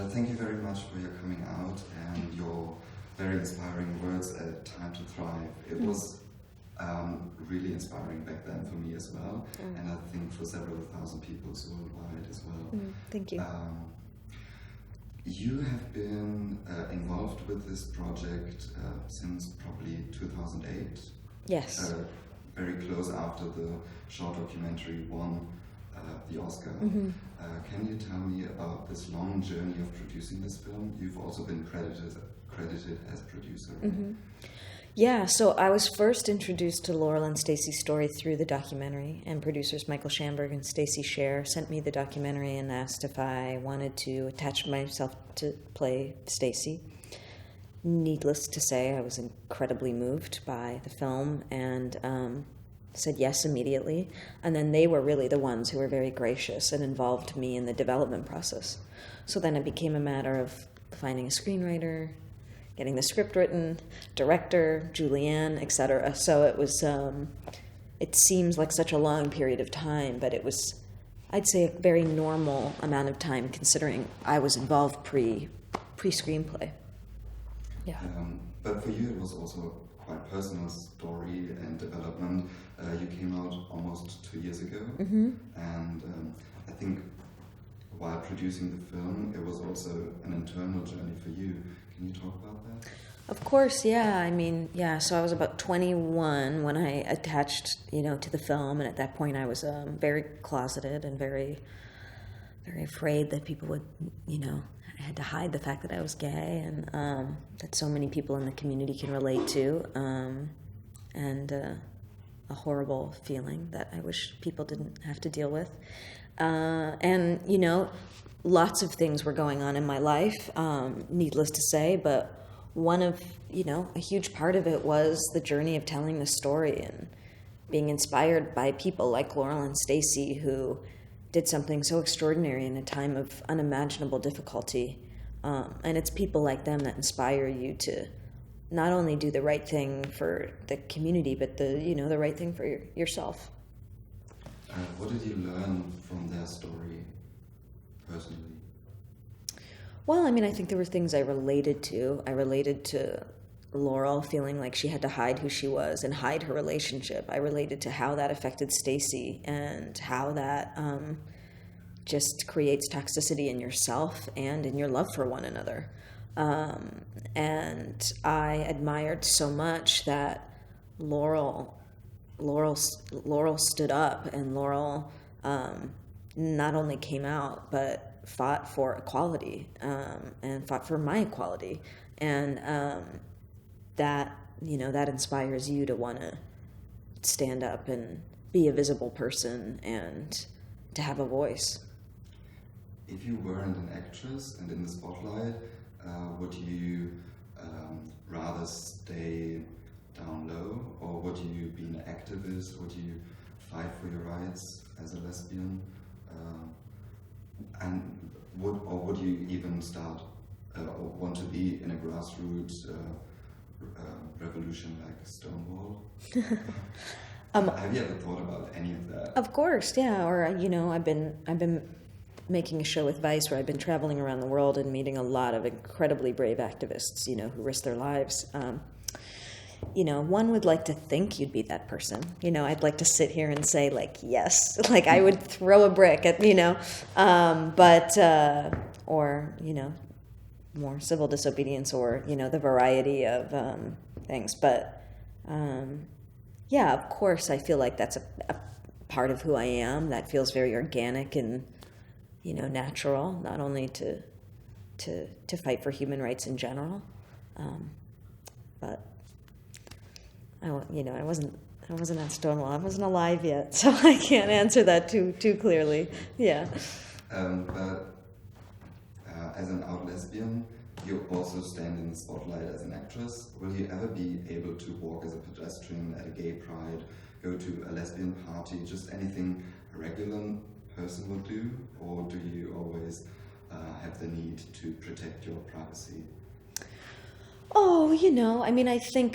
thank you very much for your coming out and your very inspiring words at Time to Thrive. It was really inspiring back then for me as well, and I think for several thousand people worldwide as well. Thank you. You have been involved with this project since probably 2008. Yes. Very close after the short documentary won the Oscar. Can you tell me about this long journey of producing this film? You've also been credited as producer. Yeah, so I was first introduced to Laurel and Stacey's story through the documentary, and producers Michael Schamberg and Stacey Scher sent me the documentary and asked if I wanted to attach myself to play Stacey. Needless to say, I was incredibly moved by the film and said yes immediately. And then they were really the ones who were very gracious and involved me in the development process. So then it became a matter of finding a screenwriter, getting the script written, director, Julianne, etc. So it was, it seems like such a long period of time, but it was, I'd say, a very normal amount of time considering I was involved pre-screenplay. Yeah. But for you, it was also quite personal story and development. You came out almost 2 years ago, and I think while producing the film, it was also an internal journey for you. Can you talk about that? Of course, yeah. I mean, yeah, so I was about 21 when I attached, to the film, and at that point I was very closeted and very, very afraid that people would, I had to hide the fact that I was gay, and that so many people in the community can relate to, and a horrible feeling that I wish people didn't have to deal with. And, lots of things were going on in my life, needless to say, but one of, a huge part of it was the journey of telling the story and being inspired by people like Laurel and Stacey who did something so extraordinary in a time of unimaginable difficulty. And it's people like them that inspire you to not only do the right thing for the community, but the right thing for yourself. What did you learn from their story personally? Well, I mean, I think there were things I related to. I related to Laurel feeling like she had to hide who she was and hide her relationship. I related to how that affected Stacey and how that just creates toxicity in yourself and in your love for one another. And I admired so much that Laurel stood up, and Laurel not only came out but fought for equality and fought for my equality, and that inspires you to want to stand up and be a visible person and to have a voice. If you weren't an actress and in the spotlight, would you rather stay down low, or would you be an activist? Would you fight for your rights as a lesbian? And would you even start or want to be in a grassroots revolution like Stonewall? Have you ever thought about any of that? Of course, yeah. Or I've been making a show with Vice where I've been traveling around the world and meeting a lot of incredibly brave activists, who risk their lives. One would like to think you'd be that person. I'd like to sit here and say, yes, I would throw a brick at, or, more civil disobedience or, the variety of things. But, yeah, of course, I feel like that's a part of who I am that feels very organic and, natural, not only to fight for human rights in general, but I wasn't at Stonewall. I wasn't alive yet, so I can't answer that too clearly. Yeah. But as an out lesbian, you also stand in the spotlight as an actress. Will you ever be able to walk as a pedestrian at a gay pride, go to a lesbian party, just anything a regular person would do, or do you always have the need to protect your privacy? Oh, I think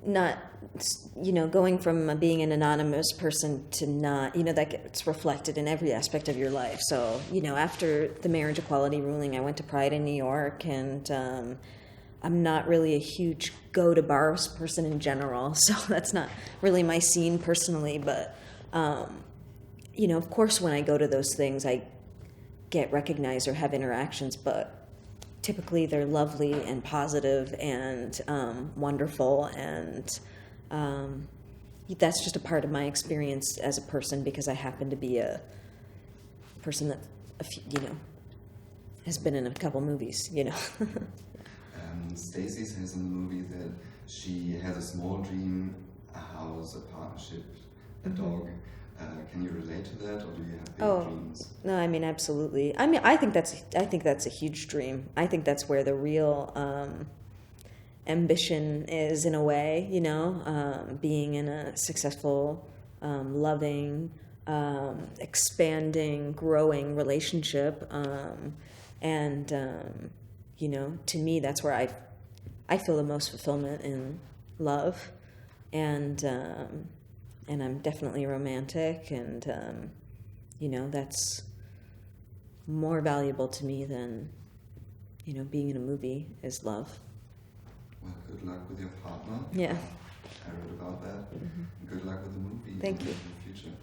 that going from being an anonymous person to not, that gets reflected in every aspect of your life. So, after the marriage equality ruling, I went to Pride in New York, and I'm not really a huge go-to-bars person in general, so that's not really my scene personally. But, of course, when I go to those things, I get recognized or have interactions, but typically they're lovely and positive and wonderful, and that's just a part of my experience as a person, because I happen to be a person that, has been in a couple movies, Stacy says in the movie that she has a small dream, a house, a partnership, a dog. Can you relate to that, or do you have big dreams? No, I mean, absolutely. I mean, I think that's a huge dream. I think that's where the real ambition is, in a way, being in a successful, loving, expanding, growing relationship. And to me, that's where I feel the most fulfillment in love. And I'm definitely romantic, and, that's more valuable to me than, being in a movie is love. Well, good luck with your partner. Yeah. I read about that. Mm-hmm. Good luck with the movie. Thank you. In the future.